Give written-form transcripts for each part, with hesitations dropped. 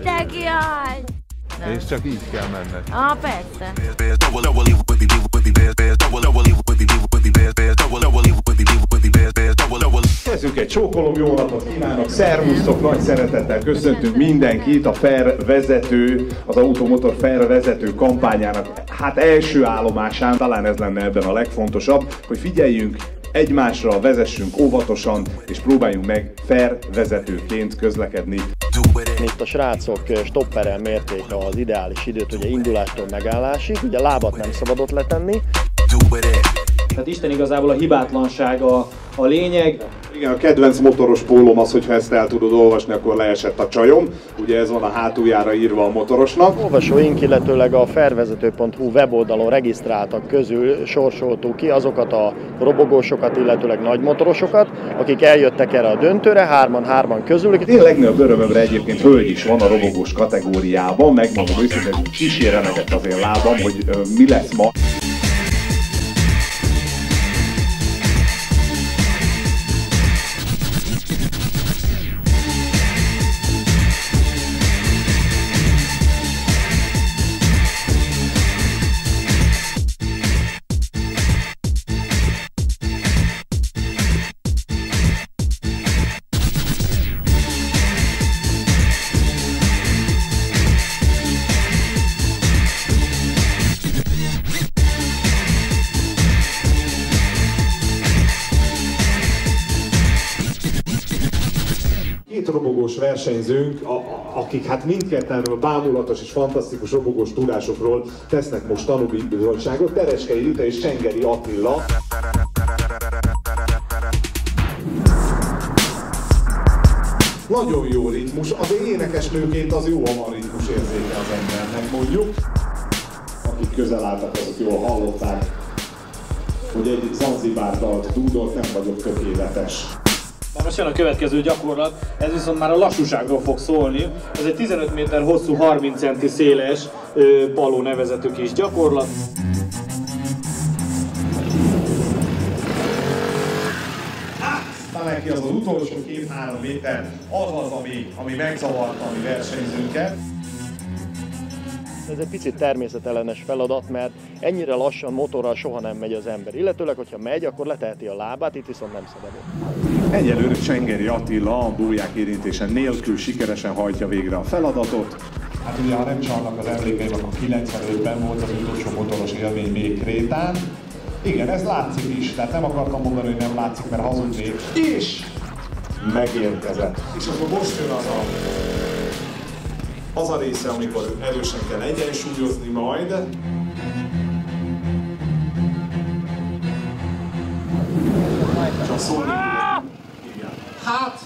te kihagy! És csak így kell menned. Ah, persze. Kezdjük egy csókolom, jó napot kívánok, szervusztok, nagy szeretettel köszöntünk mindenkit a FAIR vezető, az Automotor FAIR vezető kampányának első állomásán, talán ez lenne ebben a legfontosabb, hogy figyeljünk egymásra, vezessünk óvatosan, és próbáljunk meg FAIR vezetőként közlekedni. Itt a srácok stopperrel mérték az ideális időt, ugye indulástól megállásig, ugye lábat nem szabadott letenni. Tehát Isten igazából a hibátlanság a lényeg. Igen, a kedvenc motoros pólom az, hogyha ezt el tudod olvasni, akkor leesett a csajom. Ugye ez van a hátuljára írva a motorosnak. Olvasóink, illetőleg a fairvezető.hu weboldalon regisztráltak közül sorsoltuk ki azokat a robogósokat, illetőleg nagymotorosokat, akik eljöttek erre a döntőre, hárman közülük. Én legnagyobb örömömre egyébként hölgy is van a robogós kategóriában, megmondom őszintén, kíséremegett az én lábam, hogy mi lesz ma. Két robogós versenyzőnk, akik hát mindketten bámulatos és fantasztikus robogós tudásokról tesznek most tanúbizonyságot, Tereskei Rita és Csengeri Attila. Nagyon jó ritmus, azért énekesnőként az jó, ha van ritmus érzéke az embernek, mondjuk. Akik közel álltak, azok jól hallották, hogy egy Zanzibár dalt dúdolt, nem vagyok tökéletes. Na most jön a következő gyakorlat, ez viszont már a lassúságról fog szólni. Ez egy 15 méter hosszú, 30 centi széles paló nevezetű kis gyakorlat. Neki az utolsó 2-3 méter az, ami megzavarta a mi versenyzőnket. Ez egy picit természetellenes feladat, mert ennyire lassan motorral soha nem megy az ember. Illetőleg, hogyha megy, akkor leteheti a lábát, itt viszont nem szabad. Egyelőre Csengeri Attila a bóják érintése nélkül sikeresen hajtja végre a feladatot. Hát ugye, ha nem csalnak az emlékeim, akkor 95-ben volt az utolsó motoros élmény még Krétán. Igen, ez látszik is, tehát nem akartam mondani, hogy nem látszik, mert hazudnék. És megérkezett. És akkor most jön az a része, amikor erősen kell egyensúlyozni majd. Csak szólni. Igen. Hát,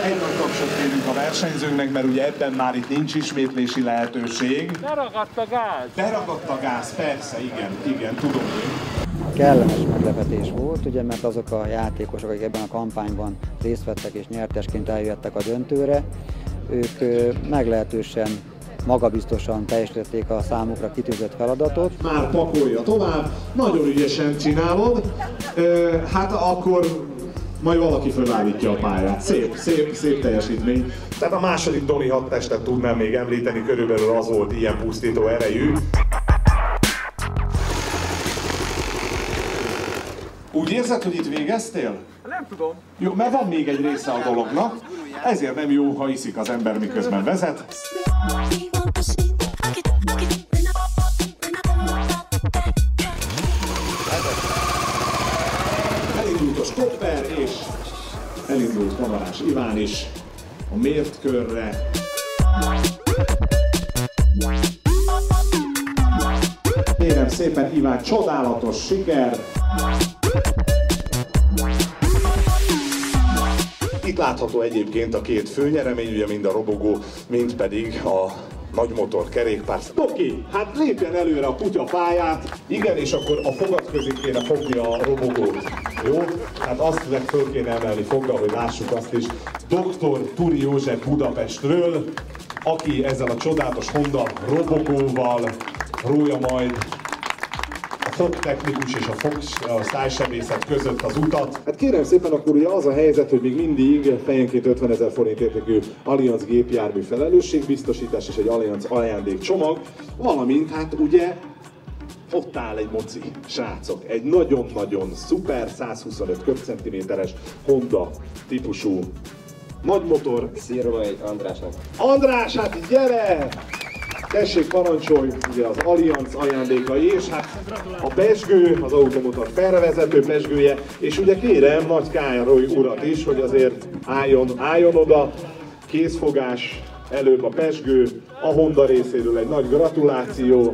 egy nagy tapsot kérünk a versenyzőnknek, mert ugye ebben már itt nincs ismétlési lehetőség. Beragadt a gáz! Beragadt a gáz, persze, igen, tudom én. Kellemes meglepetés volt, ugye, mert azok a játékosok, akik ebben a kampányban részt vettek és nyertesként eljöttek a döntőre, ők meglehetősen magabiztosan teljesítették a számukra kitűzött feladatot. Már pakolja tovább, nagyon ügyesen csinálod, hát akkor majd valaki fölállítja a pályát. Szép teljesítmény. Tehát a második Doni hadtestet tudnám még említeni, körülbelül az volt ilyen pusztító erejű. Úgy érzed, hogy itt végeztél? Nem tudom. Jó, mert van még egy része a dolognak, ezért nem jó, ha iszik az ember, miközben vezet. Elindult a stopper, és elindult Kamarás Iván is a mért körre. Kérem szépen, Iván, csodálatos siker! Itt látható egyébként a két főnyeremény, ugye mind a robogó, mind pedig a nagymotor kerékpár. Toki, hát lépjen előre a kutyapályát. Igen, és akkor a fogad közé kéne fogni a robogót. Jó? Hát azt föl kéne emelni foggal, hogy lássuk azt is. Dr. Turi József Budapestről, aki ezzel a csodálatos Honda robogóval rója majd a fogtechnikus és a szájsebészet között az utat. Hát kérem szépen, akkor ugye az a helyzet, hogy még mindig fejenként 50 000 forint értékű Allianz gépjármű felelősségbiztosítás és egy Allianz ajándékcsomag, valamint hát ugye ott áll egy moci, srácok, egy nagyon-nagyon szuper 125 köbcentiméteres Honda típusú nagymotor. Szirmai Andrásnak. András, hát gyere! Tessék, parancsolj, ugye az Allianz ajándékai, és hát a pezsgő, az automotor felvezető pezsgője, és ugye kérem Nagy Károly urat is, hogy azért álljon oda, kézfogás, előbb a pezsgő, a Honda részéről egy nagy gratuláció.